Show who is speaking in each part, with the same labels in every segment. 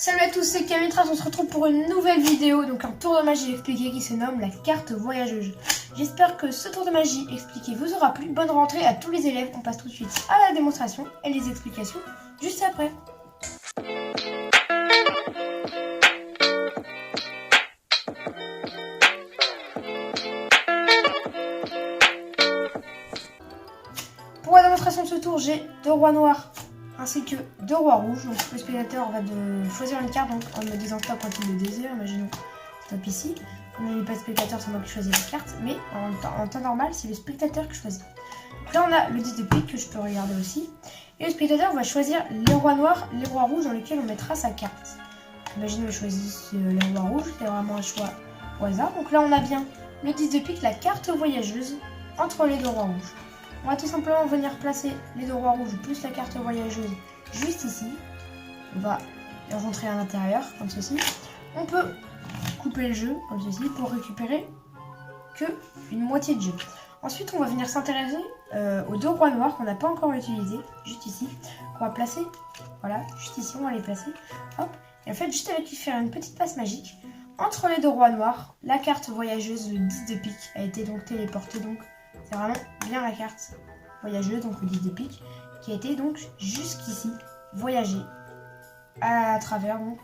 Speaker 1: Salut à tous, c'est Kamitras, on se retrouve pour une nouvelle vidéo, donc un tour de magie expliqué qui se nomme la carte voyageuse. J'espère que ce tour de magie expliqué vous aura plu. Bonne rentrée à tous les élèves, on passe tout de suite à la démonstration et les explications juste après. Pour la démonstration de ce tour, j'ai 2 rois noirs ainsi que 2 rois rouges. Donc le spectateur va choisir une carte donc, en me disant stop quand il le désire. Imaginons stop ici. Comme il n'y a pas de spectateur, c'est moi qui choisis la carte. Mais en temps normal, c'est le spectateur qui choisit. Donc là, on a le 10 de pique que je peux regarder aussi. Et le spectateur va choisir les rois noirs, les rois rouges dans lesquels on mettra sa carte. Imaginons qu'il choisisse les rois rouges. C'est vraiment un choix au hasard. Donc là, on a bien le 10 de pique, la carte voyageuse entre les 2 rois rouges. On va tout simplement venir placer les 2 rois rouges plus la carte voyageuse juste ici. On va les rentrer à l'intérieur comme ceci. On peut couper le jeu comme ceci pour récupérer que une moitié de jeu. Ensuite, on va venir s'intéresser aux 2 rois noirs qu'on n'a pas encore utilisés, juste ici. On va placer, voilà, juste ici, on va les placer. Hop. Et en fait, juste avec lui faire une petite passe magique entre les 2 rois noirs, la carte voyageuse, le 10 de pique, a été donc téléportée. Donc, c'est vraiment bien la carte voyageuse, donc le 10 de pique, qui a été donc jusqu'ici voyager à travers donc,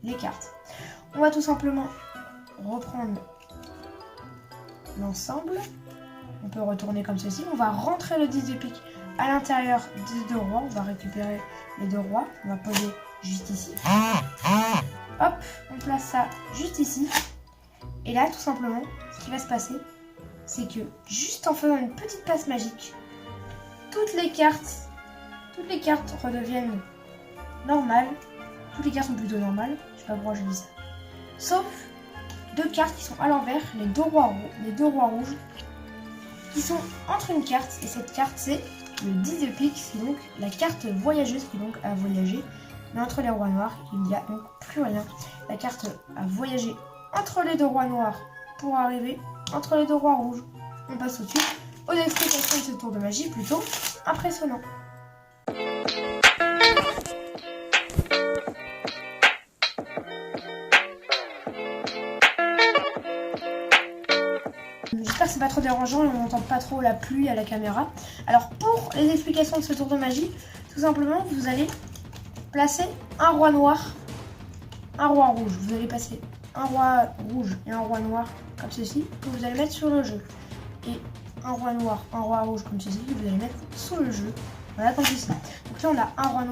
Speaker 1: les cartes. On va tout simplement reprendre l'ensemble. On peut retourner comme ceci. On va rentrer le 10 de pique à l'intérieur des 2 rois. On va récupérer les 2 rois. On va poser juste ici. Hop, on place ça juste ici. Et là, tout simplement, ce qui va se passer, c'est que juste en faisant une petite passe magique, toutes les cartes redeviennent normales. Toutes les cartes sont plutôt normales. Je sais pas pourquoi je dis ça. Sauf 2 cartes qui sont à l'envers, les 2 rois rouges, qui sont entre une carte, et cette carte c'est le 10 de pique, c'est donc la carte voyageuse qui donc a voyagé. Mais entre les rois noirs, il n'y a donc plus rien. La carte a voyagé entre les 2 rois noirs pour arriver entre les 2 rois rouges. On passe tout de suite aux explications de ce tour de magie plutôt impressionnant. J'espère que c'est pas trop dérangeant et on n'entend pas trop la pluie à la caméra. Alors pour les explications de ce tour de magie, tout simplement vous allez placer un roi noir, un roi rouge. Vous allez passer un roi rouge et un roi noir comme ceci que vous allez mettre sur le jeu. Et un roi noir, un roi rouge comme ceci que vous allez mettre sous le jeu. Voilà comme ceci. Donc là on a un roi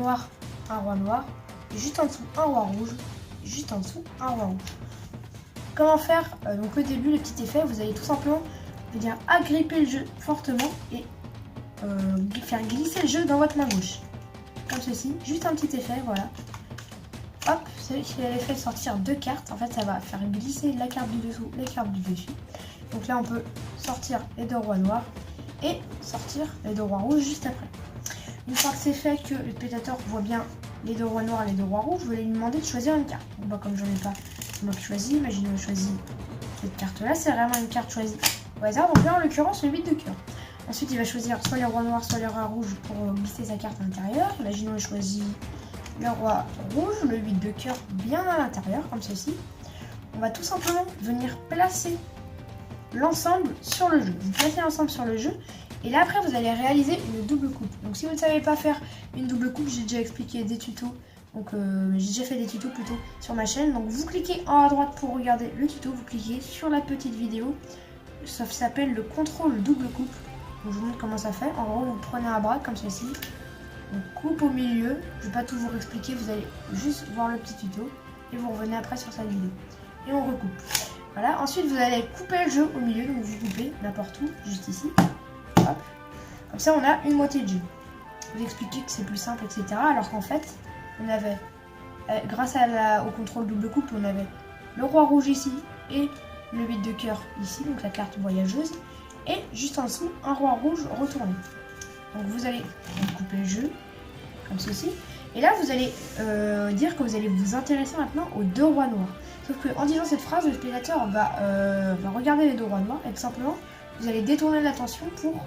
Speaker 1: noir, et juste en dessous un roi rouge, et juste en dessous un roi rouge. Comment faire donc au début, le petit effet, vous allez tout simplement venir agripper le jeu fortement et faire glisser le jeu dans votre main gauche. Comme ceci, juste un petit effet, voilà. Hop, c'est l'effet de sortir 2 cartes. En fait, ça va faire glisser la carte du dessous, les cartes du dessus. Donc là, on peut sortir les 2 rois noirs et sortir les 2 rois rouges juste après. Une fois que c'est fait, que le spectateur voit bien les 2 rois noirs et les 2 rois rouges, vous allez lui demander de choisir une carte. Donc, comme j'en ai pas, c'est moi qui choisis. Imaginez que je choisis cette carte-là. C'est vraiment une carte choisie au hasard. Donc là, en l'occurrence, le 8 de cœur. Ensuite, il va choisir soit les rois noirs, soit les rois rouges pour glisser sa carte à l'intérieur. Imaginons qu'il choisit le roi rouge, le 8 de cœur bien à l'intérieur, comme ceci. On va tout simplement venir placer l'ensemble sur le jeu. Vous placez l'ensemble sur le jeu et là après vous allez réaliser une double coupe. Donc si vous ne savez pas faire une double coupe, j'ai déjà expliqué des tutos. Donc j'ai déjà fait des tutos plutôt sur ma chaîne. Donc vous cliquez en haut à droite pour regarder le tuto, vous cliquez sur la petite vidéo. Ça s'appelle le contrôle double coupe. Donc je vous montre comment ça fait. En gros, vous prenez un bras comme ceci. On coupe au milieu. Je ne vais pas tout vous expliquer, vous allez juste voir le petit tuto et vous revenez après sur cette vidéo. Et on recoupe. Voilà, ensuite vous allez couper le jeu au milieu, donc vous coupez n'importe où, juste ici. Hop. Comme ça on a une moitié de jeu. Vous expliquez que c'est plus simple, etc. Alors qu'en fait, on avait, grâce au contrôle double coupe, on avait le roi rouge ici et le 8 de cœur ici, donc la carte voyageuse. Et juste en dessous, un roi rouge retourné. Donc vous allez couper le jeu, comme ceci. Et là, vous allez dire que vous allez vous intéresser maintenant aux 2 rois noirs. Sauf qu'en disant cette phrase, le spectateur va regarder les 2 rois noirs et tout simplement, vous allez détourner l'attention pour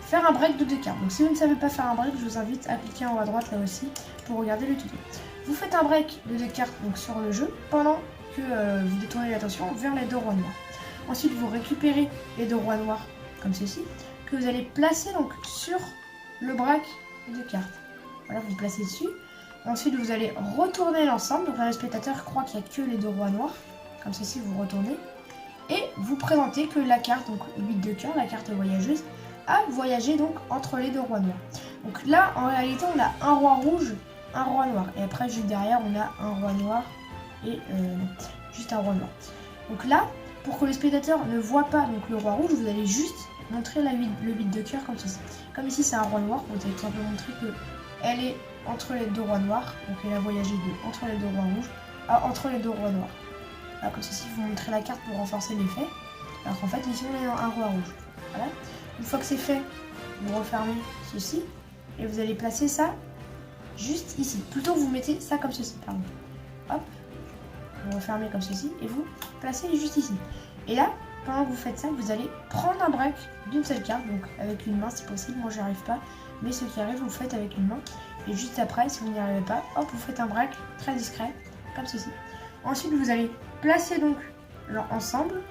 Speaker 1: faire un break de 2 cartes. Donc si vous ne savez pas faire un break, je vous invite à cliquer en haut à droite là aussi pour regarder le tuto. vous faites un break de 2 cartes donc, sur le jeu pendant que vous détournez l'attention vers les 2 rois noirs. Ensuite, vous récupérez les 2 rois noirs comme ceci, que vous allez placer donc sur le break de cartes. Voilà, vous placez dessus. Ensuite, vous allez retourner l'ensemble. Donc, le spectateur croit qu'il n'y a que les 2 rois noirs. Comme ceci, vous retournez. Et vous présentez que la carte, donc 8 de cœur, la carte voyageuse, a voyagé donc entre les 2 rois noirs. Donc là, en réalité, on a un roi rouge, un roi noir. Et après, juste derrière, on a un roi noir et juste un roi noir. Donc là, pour que le spectateur ne voit pas donc, le roi rouge, vous allez juste montrer le 8 de cœur comme ceci. Comme ici, c'est un roi noir, vous allez tout simplement montrer qu'elle est entre les 2 rois noirs. Donc elle a voyagé entre les 2 rois rouges à entre les 2 rois noirs. Là, comme ceci, vous montrez la carte pour renforcer l'effet. Alors qu'en fait, ici, on est un roi rouge. Voilà. Une fois que c'est fait, vous refermez ceci et vous allez placer ça juste ici. Plutôt, vous mettez ça comme ceci, pardon. Hop, vous refermez comme ceci et vous placez juste ici. Et là, pendant que vous faites ça, vous allez prendre un break d'une seule carte, donc avec une main si possible. Moi, j'y arrive pas, mais ce qui arrive, vous le faites avec une main. Et juste après, si vous n'y arrivez pas, hop, vous faites un break très discret, comme ceci. Ensuite, vous allez placer donc l'ensemble,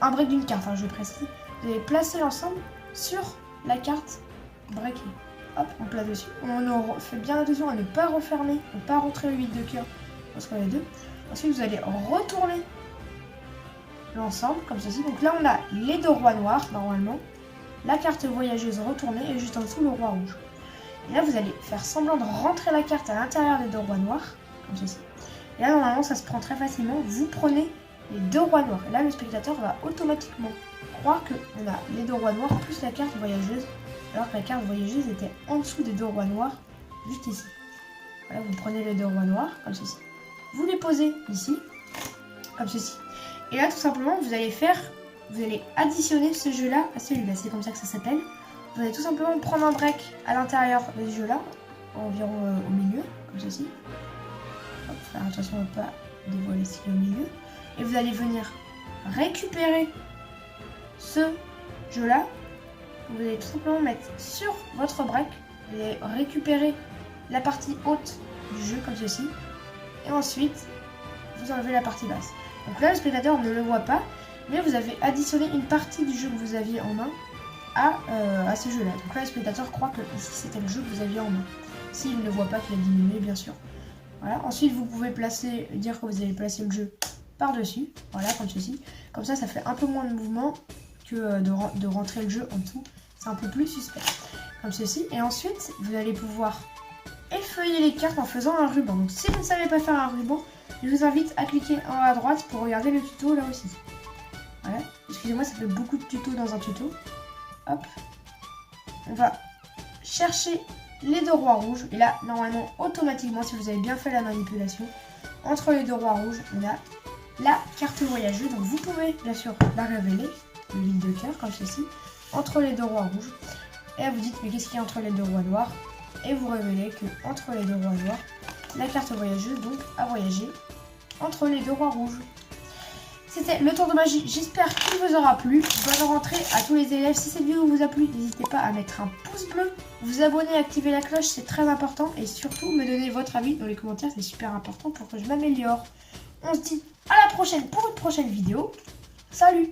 Speaker 1: un break d'une carte, hein, je précise. Vous allez placer l'ensemble sur la carte breakée. Hop, on place dessus. On fait bien attention à ne pas refermer, ne pas rentrer le 8 de cœur entre les deux. Ensuite, vous allez retourner l'ensemble comme ceci. Donc là, on a les 2 rois noirs normalement, la carte voyageuse retournée et juste en dessous le roi rouge. Et là, vous allez faire semblant de rentrer la carte à l'intérieur des 2 rois noirs comme ceci. Et là, normalement, ça se prend très facilement. Vous prenez les 2 rois noirs. Et là, le spectateur va automatiquement croire qu'on a les 2 rois noirs plus la carte voyageuse, alors que la carte voyageuse était en dessous des 2 rois noirs, juste ici. Voilà, vous prenez les 2 rois noirs, comme ceci. Vous les posez ici, comme ceci. Et là, tout simplement, vous allez additionner ce jeu-là à celui-là. C'est comme ça que ça s'appelle. Vous allez tout simplement prendre un break à l'intérieur de ce jeu-là, environ au milieu, comme ceci. Hop, faire attention à ne pas dévoiler ce qu'il y a au milieu. Et vous allez venir récupérer ce jeu-là. Vous allez tout simplement mettre sur votre break. Vous allez récupérer la partie haute du jeu, comme ceci. Et ensuite, vous enlevez la partie basse. Donc là, le spectateur ne le voit pas, mais vous avez additionné une partie du jeu que vous aviez en main à ce jeu-là. Donc là, le spectateur croit que ici, c'était le jeu que vous aviez en main. S'il ne voit pas qu'il a diminué, bien sûr. Voilà. Ensuite, vous pouvez dire que vous allez placer le jeu par-dessus. Voilà, comme ceci. Comme ça, ça fait un peu moins de mouvement que de rentrer le jeu en dessous. C'est un peu plus suspect. Comme ceci. Et ensuite, vous allez pouvoir effeuiller les cartes en faisant un ruban. Donc, si vous ne savez pas faire un ruban, je vous invite à cliquer en haut à droite pour regarder le tuto là aussi. Voilà. Excusez-moi, ça fait beaucoup de tutos dans un tuto. Hop. On va chercher les 2 rois rouges. Et là, normalement, automatiquement, si vous avez bien fait la manipulation, entre les 2 rois rouges, on a la carte voyageuse. Donc, vous pouvez, bien sûr, la révéler, le 8 de cœur, comme ceci, entre les 2 rois rouges. Et là, vous dites, mais qu'est-ce qu'il y a entre les 2 rois noirs? Et vous révélez que entre les 2 rois noirs, la carte voyageuse donc a voyagé entre les 2 rois rouges. C'était le tour de magie, j'espère qu'il vous aura plu. Bonne rentrée à tous les élèves. Si cette vidéo vous a plu, n'hésitez pas à mettre un pouce bleu, vous abonner, activer la cloche, c'est très important. Et surtout, me donner votre avis dans les commentaires, c'est super important pour que je m'améliore. On se dit à la prochaine pour une prochaine vidéo. Salut!